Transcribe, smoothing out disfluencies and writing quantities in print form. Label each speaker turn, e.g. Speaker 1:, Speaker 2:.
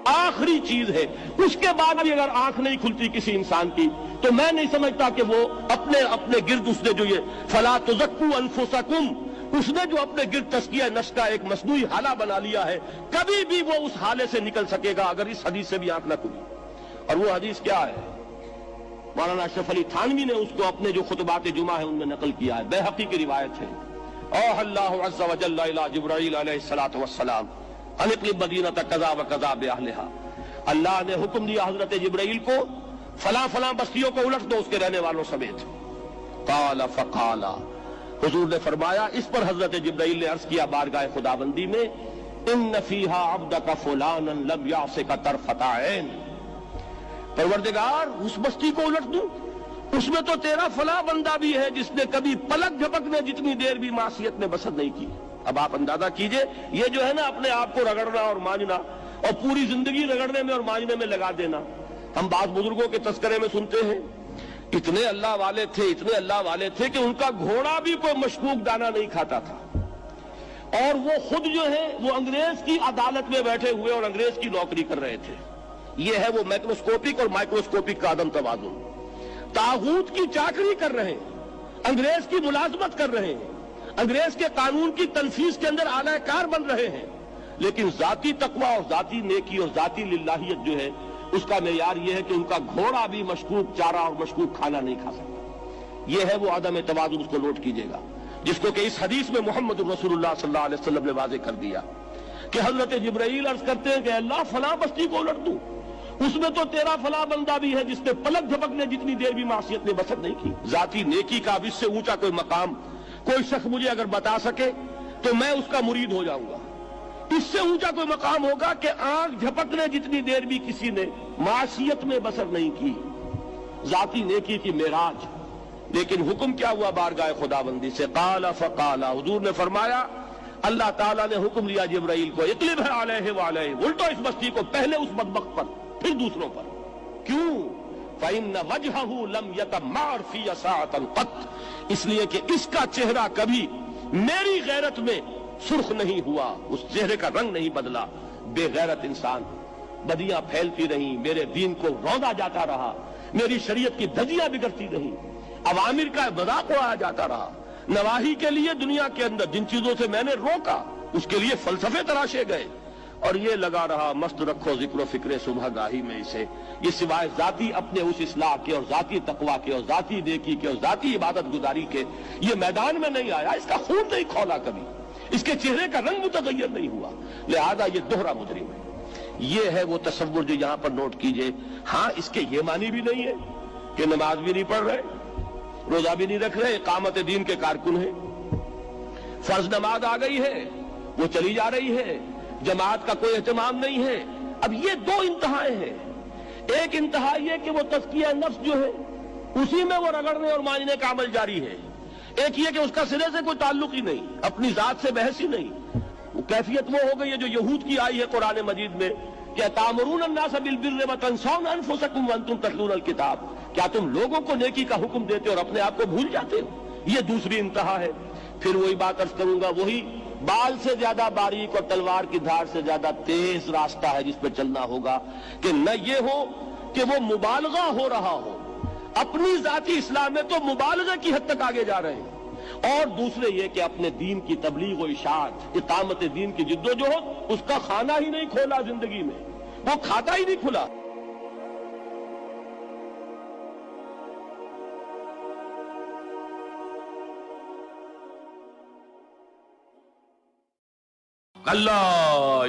Speaker 1: آخری چیز ہے، اس کے بعد بھی اگر آنکھ نہیں کھلتی کسی انسان کی تو میں نہیں سمجھتا کہ وہ اپنے گرد اس نے جو یہ فلا تزکوا انفسکم، اس نے جو اپنے گرد تزکیہ نفس کا ایک مصنوعی حالہ بنا لیا ہے، کبھی بھی وہ اس حالے سے نکل سکے گا اگر اس حدیث سے بھی آنکھ نہ کھلی۔ اور وہ حدیث کیا ہے؟ مولانا اشرف علی تھانوی نے اس کو اپنے جو خطبات جمعہ ہیں ان میں نقل کیا ہے، بیہقی کی روایت ہے۔ اوح اللہ عز وجل الی جبرائیل علیہ الصلوۃ والسلام ان اقلب مدینہ کذا وکذا باہلھا، اللہ نے حکم دیا حضرت جبرائیل کو فلاں فلاں بستیوں کو الٹ دو اس کے رہنے والوں سمیت۔ قال فقال، حضور نے فرمایا، اس پر حضرت جبرائیل نے عرض کیا بارگاہ خداوندی میں، ان فیہا عبدک فلانا لم یعصک طرفۃ عین، پروردگار اس بستی کو الٹ دوں، اس میں تو تیرا فلاں بندہ بھی ہے جس نے کبھی پلک جھپکنے جتنی دیر بھی معصیت میں بسر نہیں کی۔ اب آپ اندازہ کیجئے، یہ جو ہے نا اپنے آپ کو رگڑنا اور مانجنا اور پوری زندگی رگڑنے میں اور مانجنے میں لگا دینا۔ ہم بعض بزرگوں کے تذکرے میں سنتے ہیں اتنے اللہ والے تھے کہ ان کا گھوڑا بھی کوئی مشکوک دانہ نہیں کھاتا تھا، اور وہ خود جو ہے وہ انگریز کی عدالت میں بیٹھے ہوئے اور انگریز کی نوکری کر رہے تھے۔ یہ ہے وہ میکروسکوپک اور مائکروسکوپک کا عدم توازن۔ طاغوت کی چاکری کر رہے ہیں، انگریز کی ملازمت کر رہے ہیں، انگریز کے قانون کی تنفیذ کے اندر اعلی کار بن رہے ہیں، لیکن ذاتی تقوی اور ذاتی نیکی اور ذاتی للہیت جو ہے اس کا معیار یہ ہے کہ ان کا گھوڑا بھی مشکوک چارہ اور مشکوک کھانا نہیں کھا سکتا۔ یہ ہے وہ عدم توازن، اس کو نوٹ کیجئے گا، جس کو کہ اس حدیث میں محمد رسول اللہ صلی اللہ علیہ وسلم نے واضح کر دیا کہ حضرت جبرائیل عرض کرتے ہیں کہ اللہ فلاں بستی کو الٹ دوں، اس میں تو تیرا فلاں بندہ بھی ہے جس نے پلک جھپکنے جتنی دیر بھی معصیت نے بسر نہیں کی۔ ذاتی نیکی کا اب اس سے اونچا کوئی مقام کوئی شخص مجھے اگر بتا سکے تو میں اس کا مرید ہو جاؤں گا۔ اس سے اونچا کوئی مقام ہوگا کہ آنکھ جھپکنے جتنی دیر بھی کسی نے معصیت میں بسر نہیں کی، ذاتی نیکی کی معراج۔ لیکن حکم کیا ہوا بارگاہ خداوندی سے؟ قال فقال، حضور نے فرمایا، اللہ تعالیٰ نے حکم دیا جبرائیل کو، اقلب علیہ وعلیہ، الٹو اس بستی کو، پہلے اس بدبخت پر پھر دوسروں پر۔ کیوں؟ فإن وجہہ لم یتمار فی ساعۃ قط، اس لیے کہ اس کا چہرہ کبھی میری غیرت میں سرخ نہیں ہوا، اس چہرے کا رنگ نہیں بدلا۔ بے غیرت انسان، بدیاں پھیلتی رہیں، میرے دین کو روندا جاتا رہا، میری شریعت کی دھجیاں بگڑتی رہیں، عوامر کا مذاق اڑایا جاتا رہا، نواہی کے لیے دنیا کے اندر جن چیزوں سے میں نے روکا اس کے لیے فلسفے تراشے گئے، اور یہ لگا رہا مست رکھو ذکر و فکر صبح گاہی میں اسے، یہ سوائے ذاتی اپنے اس اصلاح کے اور ذاتی تقوی کے اور ذاتی نیکی کے اور ذاتی عبادت گزاری کے یہ میدان میں نہیں آیا، اس کا خون نہیں کھولا کبھی، اس کے چہرے کا رنگ متغیر نہیں ہوا، لہذا یہ دوہرا مجرم ہے۔ یہ ہے وہ تصور جو یہاں پر نوٹ کیجئے۔ ہاں، اس کے یہ معنی بھی نہیں ہے کہ نماز بھی نہیں پڑھ رہے، روزہ بھی نہیں رکھ رہے، اقامت دین کے کارکن ہیں، فرض نماز آ گئی ہے وہ چلی جا رہی ہے، جماعت کا کوئی اہتمام نہیں ہے۔ اب یہ دو انتہائیں ہیں، ایک انتہا یہ کہ وہ تزکیہ نفس جو ہے اسی میں وہ رگڑنے اور مانجنے کا عمل جاری ہے، ایک یہ کہ اس کا سرے سے کوئی تعلق ہی نہیں، اپنی ذات سے بحث ہی نہیں۔ وہ کیفیت وہ ہو گئی ہے جو یہود کی آئی ہے قرآن مجید میں کہ تامرون الناس بالبر وتنسون انفسکم وانتم تتلون الکتاب، کیا تم لوگوں کو نیکی کا حکم دیتے اور اپنے آپ کو بھول جاتے ہو؟ یہ دوسری انتہا ہے۔ پھر وہی بات عرض کروں گا، وہی بال سے زیادہ باریک اور تلوار کی دھار سے زیادہ تیز راستہ ہے جس پہ چلنا ہوگا کہ نہ یہ ہو کہ وہ مبالغہ ہو رہا ہو، اپنی ذاتی اصلاح میں تو مبالغہ کی حد تک آگے جا رہے ہیں، اور دوسرے یہ کہ اپنے دین کی تبلیغ و اشاعت، اقامت دین کی جد و جہد، اس کا کھانا ہی نہیں کھولا زندگی میں، وہ کھاتا ہی نہیں کھلا۔ اللہ